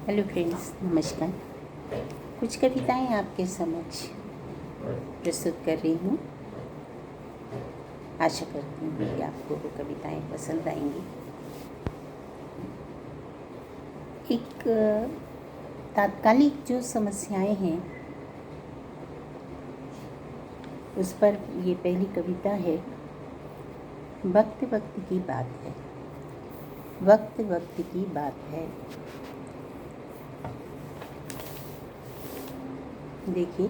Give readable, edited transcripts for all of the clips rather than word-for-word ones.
Hello friends, नमस्कार। कुछ कविताएं आपके समक्ष प्रस्तुत कर रही हूँ। आशा करती हूँ कि आपको वो कविताएं पसंद आएंगी। एक तात्कालिक जो समस्याएं हैं उस पर ये पहली कविता है। वक्त वक्त की बात है, वक्त वक्त की बात है। देखिए,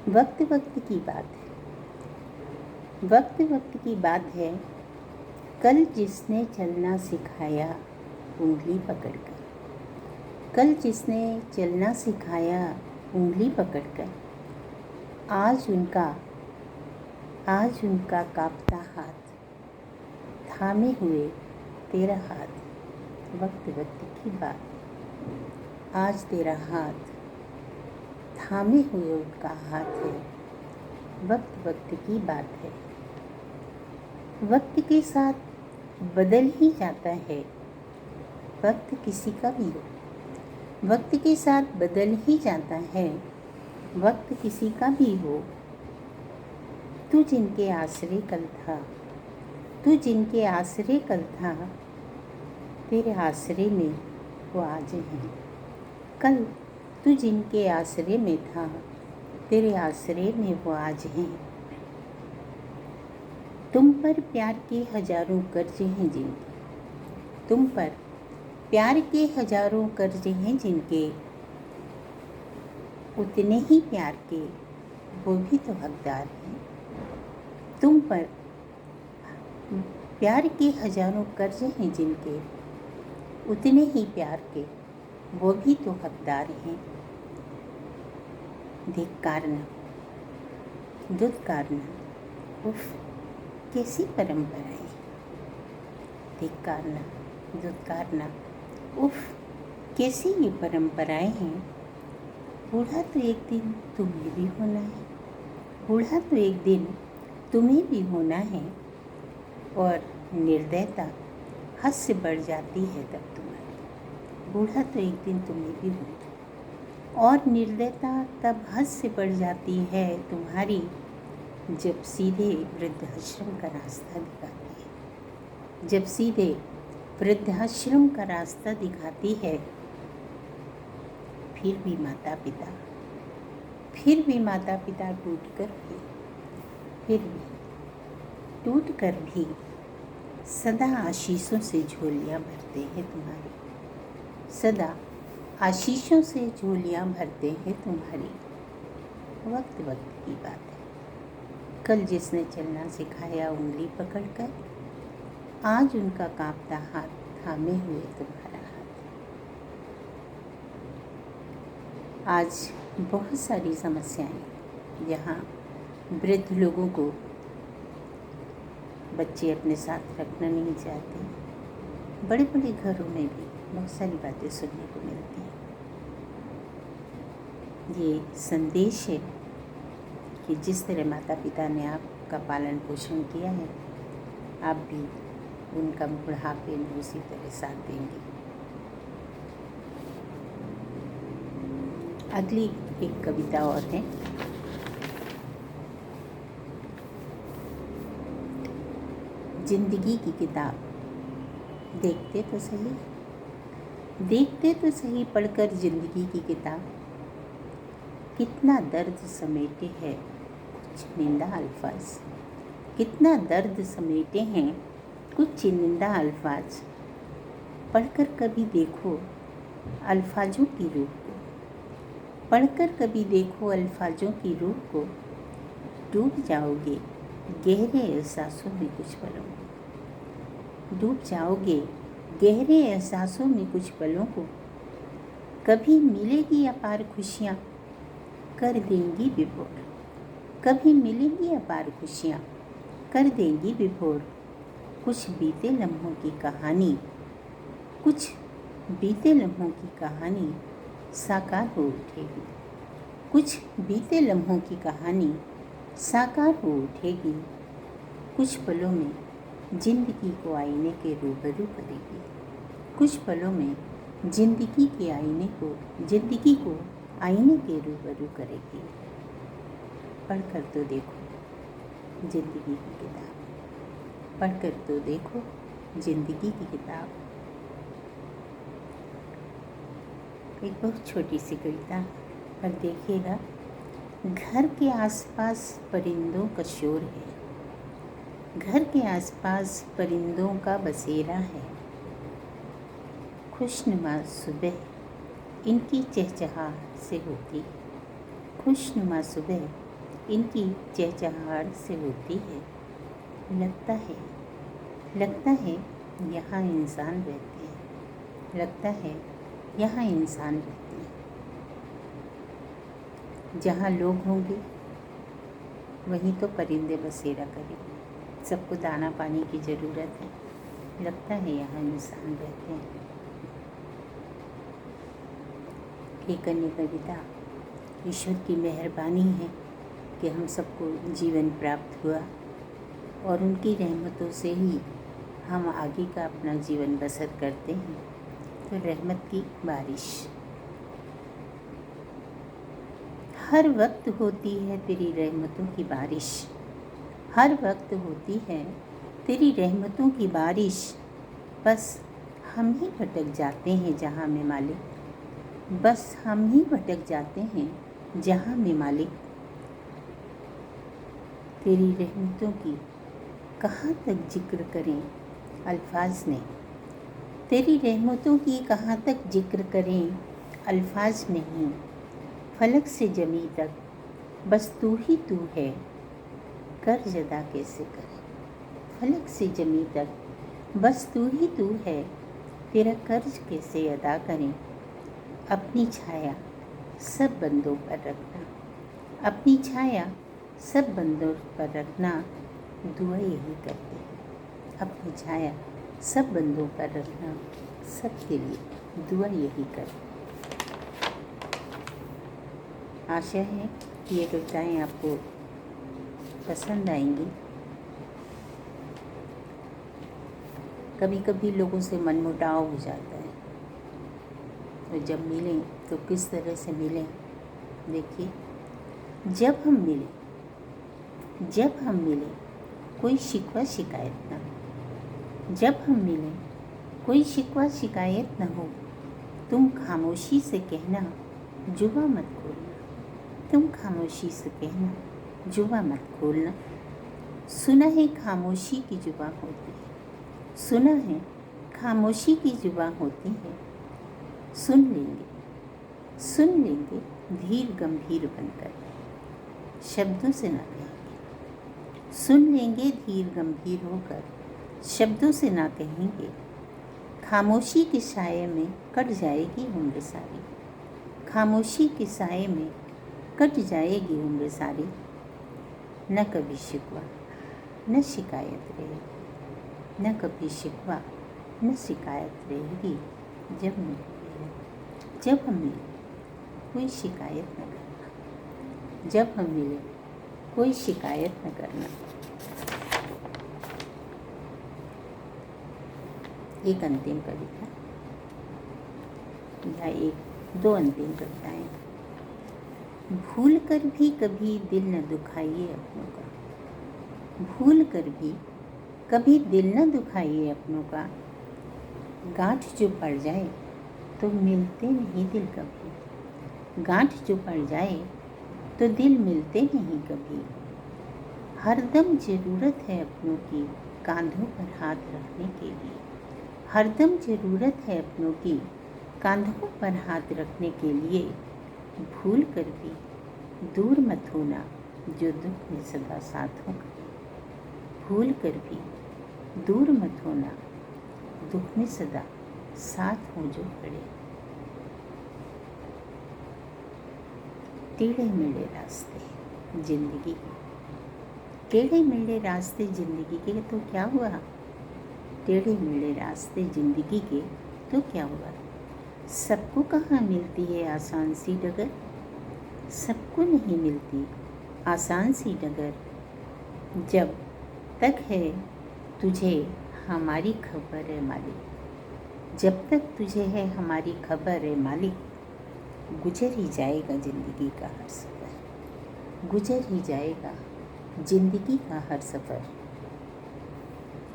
वक्त वक्त की बात है, वक्त वक्त की बात है। कल जिसने चलना सिखाया उंगली पकड़कर, कल जिसने चलना सिखाया उंगली पकड़कर, आज उनका कांपता हाथ थामे हुए तेरा हाथ। वक्त वक्त की बात, आज तेरा हाथ थामे हुए उनका हाथ है। वक्त वक्त की बात है। वक्त के साथ बदल ही जाता है, वक्त किसी का भी हो। वक्त के साथ बदल ही जाता है, वक्त किसी का भी हो। तू जिनके आसरे कल था, तू जिनके आसरे कल था, तेरे आसरे में वो आज है। कल तू जिनके आसरे में था, तेरे आसरे में वो आज हैं। तुम पर प्यार के हजारों कर्जे हैं जिनके, तुम पर प्यार के हजारों कर्जे हैं जिनके, उतने ही प्यार के वो भी तो हकदार हैं। तुम पर प्यार के हजारों कर्जे हैं जिनके, उतने ही प्यार के वो भी तो हकदार हैं। धिक्कारना, दुत्कारना, उफ कैसी परंपराएं। धिक्कारना, दुत्कारना, उफ कैसी ये परंपराएं हैं। बूढ़ा तो एक दिन तुम्हें भी होना है, बूढ़ा तो एक दिन तुम्हें भी होना है। और निर्दयता हद से बढ़ जाती है तब तुम्हारी। बूढ़ा तो एक दिन तुम्हें भी होना है, और निर्दयता तब हद से बढ़ जाती है तुम्हारी, जब सीधे वृद्धाश्रम का रास्ता दिखाती है। जब सीधे वृद्धाश्रम का रास्ता दिखाती है। फिर भी माता पिता टूट कर भी सदा आशीषों से झोलियाँ भरते हैं तुम्हारी। सदा आशीषों से झोलियाँ भरते हैं तुम्हारी। वक्त वक्त की बात है। कल जिसने चलना सिखाया उंगली पकड़कर, आज उनका कांपता हाथ थामे हुए तुम्हारा हाथ। आज बहुत सारी समस्याएं, जहाँ वृद्ध लोगों को बच्चे अपने साथ रखना नहीं चाहते। बड़े बड़े घरों में भी बहुत सारी बातें सुनने को मिलती हैं। ये संदेश है कि जिस तरह माता पिता ने आपका पालन पोषण किया है, आप भी उनका बुढ़ापे में उसी तरह साथ देंगे। अगली एक कविता और है। जिंदगी की किताब देखते तो सही पढ़कर जिंदगी की किताब, कितना दर्द समेटे हैं कुछ चुनिंदा अल्फाज, कितना दर्द समेटे हैं कुछ चुनिंदा अल्फाज। पढ़कर कभी देखो अल्फाजों की रूह को, पढ़कर कभी देखो अल्फाजों की रूह को, डूब जाओगे गहरे एहसासों में कुछ पलों को, डूब जाओगे गहरे एहसासों में कुछ पलों को। कभी मिलेगी अपार खुशियाँ कर देंगी विभोर, कभी मिलेंगी अपार खुशियाँ कर देंगी विभोर। कुछ बीते लम्हों की कहानी, कुछ बीते लम्हों की कहानी साकार हो उठेगी, कुछ बीते लम्हों की कहानी साकार हो उठेगी। कुछ पलों में जिंदगी को आईने के रूबरू करेगी, कुछ पलों में जिंदगी के आईने को, जिंदगी को आईने के रूबरू करेगी। पढ़कर तो देखो जिंदगी की किताब, पढ़कर तो देखो जिंदगी की किताब। एक बहुत छोटी सी कविता, पर देखिएगा, घर के आसपास परिंदों का शोर है, घर के आसपास परिंदों का बसेरा है। खुशनुमा सुबह इनकी चहचहाहट से होती, खुशनुमा सुबह इनकी चहचहाहट से होती है। लगता है यहाँ इंसान रहते हैं, लगता है यहाँ इंसान रहते हैं। जहाँ लोग होंगे वहीं तो परिंदे बसेरा करेंगे, सबको दाना पानी की ज़रूरत है, लगता है यहाँ इंसान रहते हैं। एक अन्य कविता, ईश्वर की मेहरबानी है कि हम सबको जीवन प्राप्त हुआ और उनकी रहमतों से ही हम आगे का अपना जीवन बसर करते हैं। तो रहमत की बारिश हर वक्त होती है, तेरी रहमतों की बारिश हर वक्त होती है, तेरी रहमतों की बारिश। बस हम ही भटक जाते हैं जहाँ में मालिक, बस हम ही भटक जाते हैं जहाँ में मालिक। तेरी रहमतों की कहाँ तक जिक्र करें अल्फाज ने, तेरी रहमतों की कहाँ तक जिक्र करें अल्फाज नहीं। फलक से जमी तक बस तू ही तू है, कर्ज अदा कैसे करें। फलक से जमी तक बस तू ही तू है, तेरा कर्ज कैसे अदा करें। अपनी छाया सब बंदों पर रखना, अपनी छाया सब बंदों पर रखना, दुआ यही करते हैं। अपनी छाया सब बंदों पर रखना, सबके लिए दुआ यही करते। आशा है कि ये कविताएँ आपको पसंद आएंगी। कभी कभी लोगों से मनमुटाव हो जाता है, तो जब मिलें तो किस तरह से मिलें। देखिए, जब हम मिलें कोई शिकवा शिकायत ना हो, जब हम मिलें कोई शिकवा शिकायत न हो। तुम खामोशी से कहना जुबा मत खोलना, तुम खामोशी से कहना जुबा मत खोलना। सुना है खामोशी की जुबा होती है, सुना है खामोशी की जुबा होती है। सुन लेंगे धीर गंभीर बनकर, शब्दों से ना कहेंगे। सुन लेंगे धीर गंभीर होकर, शब्दों से ना कहेंगे। खामोशी के साये में कट जाएगी उम्र सारी, खामोशी के साये में कट जाएगी उम्र सारी। न कभी शिकवा न शिकायत रहेगी, न कभी शिकवा न शिकायत रहेगी। जब हम मिले कोई शिकायत न करना, जब हम मिले कोई शिकायत न करना। एक अंतिम कविता या एक दो अंतिम कविताएं। भूल कर भी कभी दिल न दुखाइए अपनों का, भूल कर भी कभी दिल न दुखाइए अपनों का। गांठ जो पड़ जाए तो मिलते नहीं दिल कभी, गांठ जो पड़ जाए तो दिल मिलते नहीं कभी। हरदम ज़रूरत है अपनों की कांधों पर हाथ रखने के लिए, हरदम ज़रूरत है अपनों की कांधों पर हाथ रखने के लिए। भूल कर भी दूर मत होना जो दुख में सदा साथ होगा, भूल कर भी दूर मत होना दुख में सदा साथ हो जो खड़े। टेढ़े मेढ़े रास्ते जिंदगी के, टेढ़े मेढ़े रास्ते जिंदगी के तो क्या हुआ, टेढ़े मेढ़े रास्ते जिंदगी के तो क्या हुआ। सबको कहाँ मिलती है आसान सी डगर, सबको नहीं मिलती आसान सी डगर। जब तक है तुझे हमारी खबर है मालिक, जब तक तुझे है हमारी खबर है मालिक, गुजर ही जाएगा ज़िंदगी का हर सफ़र, गुजर ही जाएगा ज़िंदगी का हर सफ़र।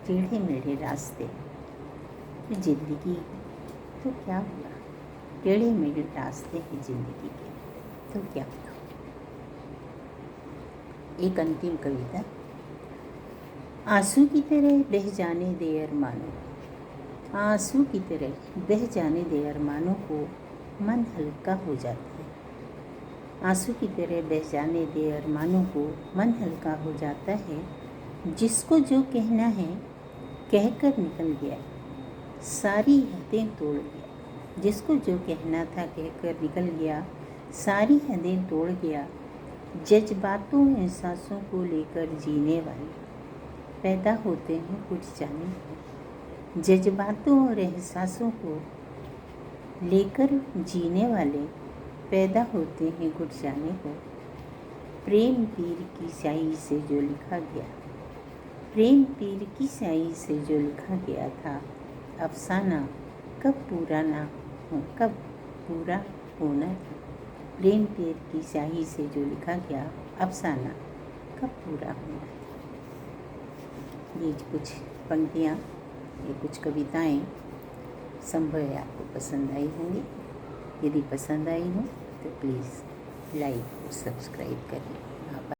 टेढ़े मेढ़े रास्ते तो ज़िंदगी तो क्या हुआ, टेढ़े मेढ़े रास्ते हैं ज़िंदगी के तो क्या हुआ। एक अंतिम कविता। आंसू की तरह बह जाने दे अरमानों, आंसू की तरह बह जाने दे अरमानों को, मन हल्का हो जाता है। आंसू की तरह बह जाने दे अरमानों को, मन हल्का हो जाता है। जिसको जो कहना है कहकर निकल गया, सारी हदें तोड़ गया। जिसको जो कहना था कहकर निकल गया, सारी हदें तोड़ गया। जज्बातों एहसासों को लेकर जीने वाले पैदा होते हैं कुछ जाने को। जज्बातों और एहसासों को लेकर जीने वाले पैदा होते हैं कुछ जाने को। प्रेम पीर की स्याही से जो लिखा गया, प्रेम पीर की स्याही से जो लिखा गया था, अफसाना कब पूरा होना था। प्रेम पीर की स्याही से जो लिखा गया, अफसाना कब पूरा होना था। ये कुछ पंक्तियाँ, ये कुछ कविताएं संभव है आपको पसंद आई होंगी। यदि पसंद आई हो तो प्लीज़ लाइक और सब्सक्राइब करें।